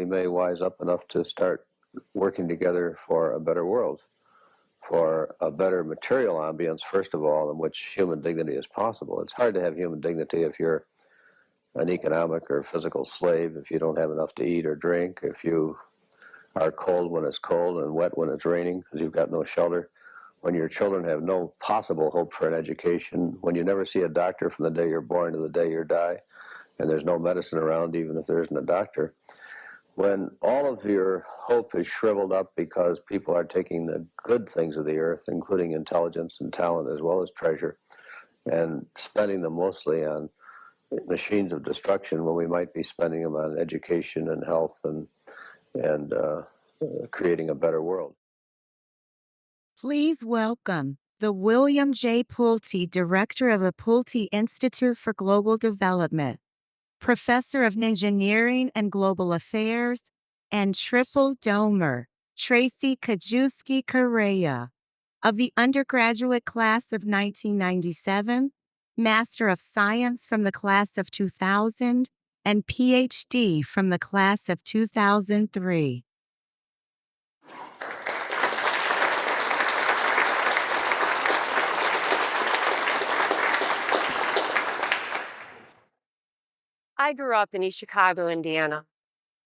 we may wise up enough to start working together for a better world, for a better material ambience, first of all, in which human dignity is possible. It's hard to have human dignity if you're an economic or physical slave, if you don't have enough to eat or drink, if you are cold when it's cold and wet when it's raining because you've got no shelter, when your children have no possible hope for an education, when you never see a doctor from the day you're born to the day you die, and there's no medicine around even if there isn't a doctor, when all of your hope is shriveled up because people are taking the good things of the earth, including intelligence and talent as well as treasure, and spending them mostly on machines of destruction when we might be spending them on education and health and creating a better world. Please welcome the William J. Pulte, Director of the Pulte Institute for Global Development, Professor of Engineering and Global Affairs, and Triple Domer, Tracy Kijewski-Correa, of the undergraduate class of 1997, Master of Science from the class of 2000, and Ph.D. from the class of 2003. I grew up in East Chicago, Indiana.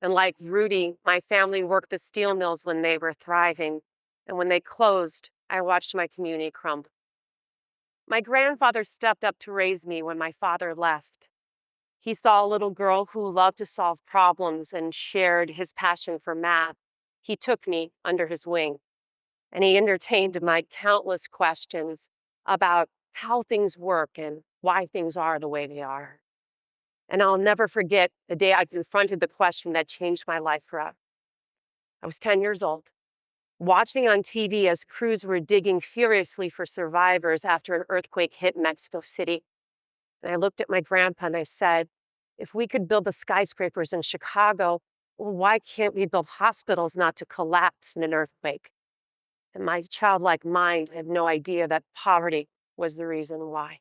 And like Rudy, my family worked the steel mills when they were thriving. And when they closed, I watched my community crumble. My grandfather stepped up to raise me when my father left. He saw a little girl who loved to solve problems and shared his passion for math. He took me under his wing, and he entertained my countless questions about how things work and why things are the way they are. And I'll never forget the day I confronted the question that changed my life forever. I was 10 years old, watching on TV as crews were digging furiously for survivors after an earthquake hit Mexico City. And I looked at my grandpa and I said, if we could build the skyscrapers in Chicago, well, why can't we build hospitals not to collapse in an earthquake? And my childlike mind had no idea that poverty was the reason why.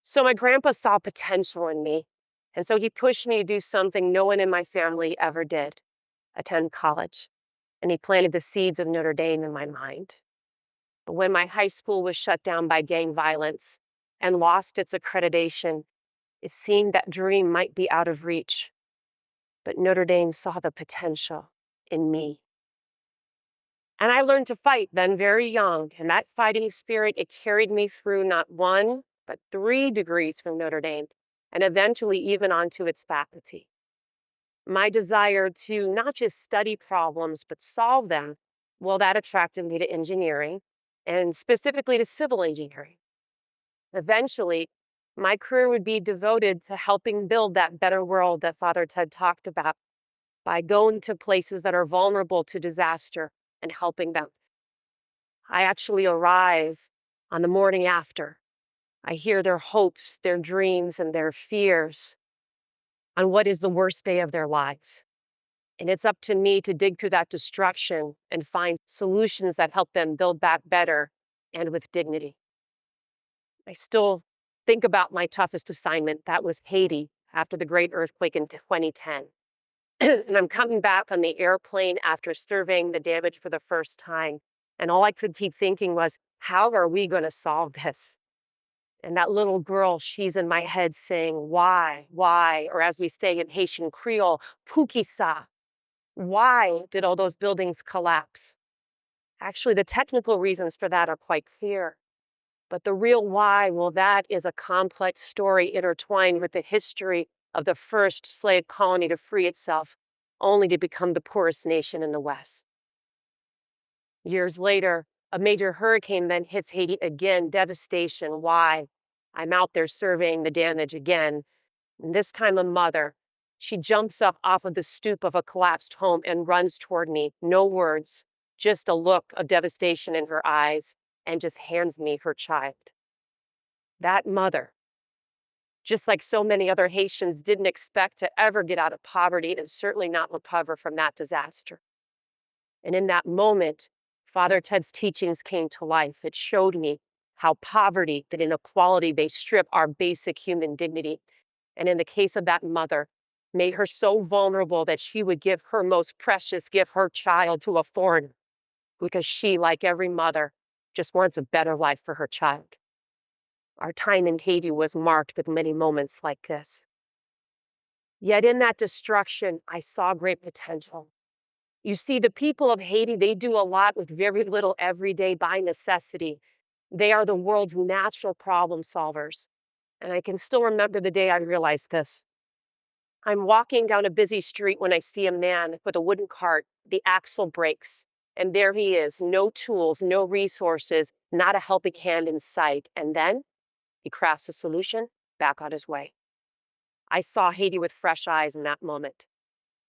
So my grandpa saw potential in me, and so he pushed me to do something no one in my family ever did, attend college. And he planted the seeds of Notre Dame in my mind. But when my high school was shut down by gang violence and lost its accreditation, it seemed that dream might be out of reach. But Notre Dame saw the potential in me. And I learned to fight then very young, and that fighting spirit, it carried me through not one, but 3 degrees from Notre Dame, and eventually even onto its faculty. My desire to not just study problems, but solve them, well, that attracted me to engineering, and specifically to civil engineering. Eventually, my career would be devoted to helping build that better world that Father Ted talked about by going to places that are vulnerable to disaster and helping them. I actually arrive on the morning after. I hear their hopes, their dreams, and their fears on what is the worst day of their lives. And it's up to me to dig through that destruction and find solutions that help them build back better and with dignity. I still think about my toughest assignment. That was Haiti after the great earthquake in 2010. And I'm coming back on the airplane after surveying the damage for the first time. And all I could keep thinking was, how are we going to solve this? And that little girl, she's in my head saying, why, or as we say in Haitian Creole, Pukisa. Why did all those buildings collapse? Actually, the technical reasons for that are quite clear. But the real why, well, that is a complex story intertwined with the history of the first slave colony to free itself, only to become the poorest nation in the West. Years later, a major hurricane then hits Haiti again, devastation. Why? I'm out there surveying the damage again. And this time a mother, she jumps up off of the stoop of a collapsed home and runs toward me. No words, just a look of devastation in her eyes, and just hands me her child. That mother, just like so many other Haitians, didn't expect to ever get out of poverty and certainly not recover from that disaster. And in that moment, Father Ted's teachings came to life. It showed me how poverty and inequality, they strip our basic human dignity. And in the case of that mother, made her so vulnerable that she would give her most precious gift, her child, to a foreigner because she, like every mother, just wants a better life for her child. Our time in Haiti was marked with many moments like this. Yet in that destruction, I saw great potential. You see, the people of Haiti, they do a lot with very little every day by necessity. They are the world's natural problem solvers. And I can still remember the day I realized this. I'm walking down a busy street when I see a man with a wooden cart. The axle breaks, and there he is, no tools, no resources, not a helping hand in sight. And then he crafts a solution back on his way. I saw Haiti with fresh eyes in that moment.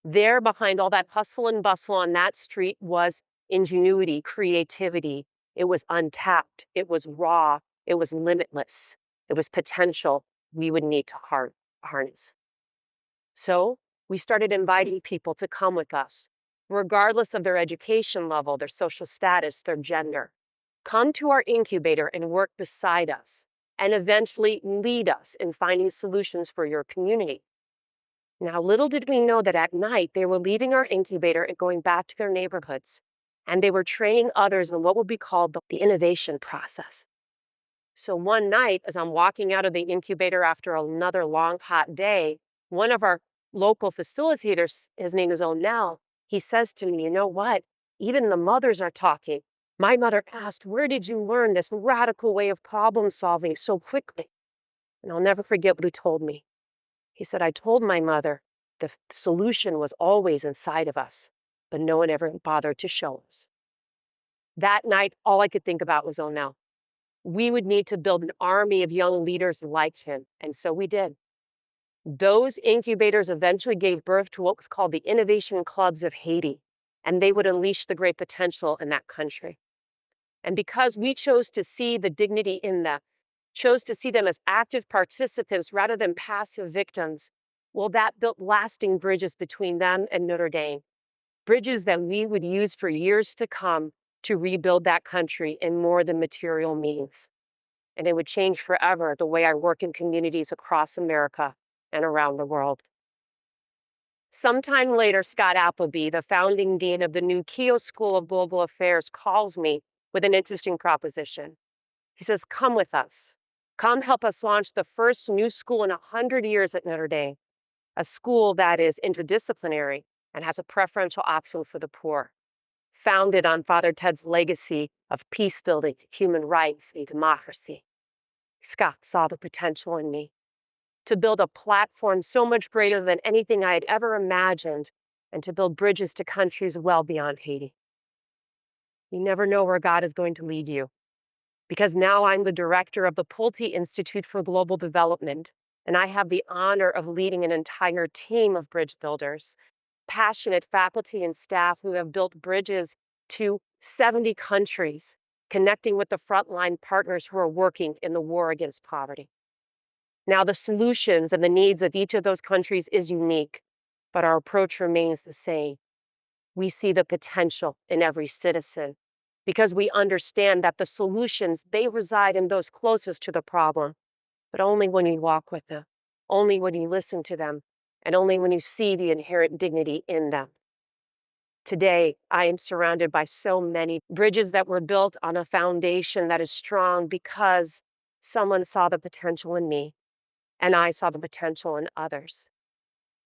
There, behind all that hustle and bustle on that street, was ingenuity, creativity. It was untapped. It was raw. It was limitless. It was potential we would need to harness. So we started inviting people to come with us, regardless of their education level, their social status, their gender. Come to our incubator and work beside us, and eventually lead us in finding solutions for your community. Now, little did we know that at night they were leaving our incubator and going back to their neighborhoods, and they were training others in what would be called the innovation process. So one night, as I'm walking out of the incubator after another long, hot day, one of our local facilitators, his name is Onel, he says to me, "You know what? Even the mothers are talking. My mother asked, where did you learn this radical way of problem solving so quickly?" And I'll never forget what he told me. He said, "I told my mother the solution was always inside of us, but no one ever bothered to show us." That night, all I could think about was Onel. We would need to build an army of young leaders like him, and so we did. Those incubators eventually gave birth to what was called the Innovation Clubs of Haiti, and they would unleash the great potential in that country. And because we chose to see the dignity in them, chose to see them as active participants rather than passive victims, well, that built lasting bridges between them and Notre Dame, bridges that we would use for years to come to rebuild that country in more than material means. And it would change forever the way I work in communities across America and around the world. Sometime later, Scott Appleby, the founding dean of the new Keough School of Global Affairs, calls me with an interesting proposition. He says, "Come with us. Come help us launch the first new school in 100 years at Notre Dame, a school that is interdisciplinary and has a preferential option for the poor, founded on Father Ted's legacy of peace building, human rights, and democracy." Scott saw the potential in me to build a platform so much greater than anything I had ever imagined, and to build bridges to countries well beyond Haiti. You never know where God is going to lead you, because now I'm the director of the Pulte Institute for Global Development, and I have the honor of leading an entire team of bridge builders, passionate faculty and staff who have built bridges to 70 countries, connecting with the frontline partners who are working in the war against poverty. Now, the solutions and the needs of each of those countries is unique, but our approach remains the same. We see the potential in every citizen because we understand that the solutions, they reside in those closest to the problem, but only when you walk with them, only when you listen to them, and only when you see the inherent dignity in them. Today, I am surrounded by so many bridges that were built on a foundation that is strong because someone saw the potential in me, and I saw the potential in others.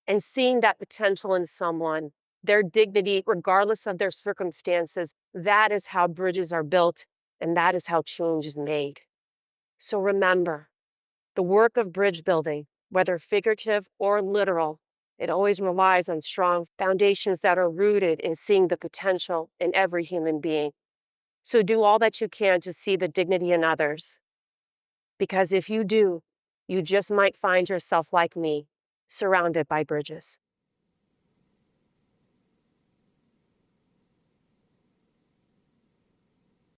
And seeing that potential in someone, their dignity, regardless of their circumstances, that is how bridges are built, and that is how change is made. So remember, the work of bridge building, whether figurative or literal, it always relies on strong foundations that are rooted in seeing the potential in every human being. So do all that you can to see the dignity in others. Because if you do, you just might find yourself like me, surrounded by bridges.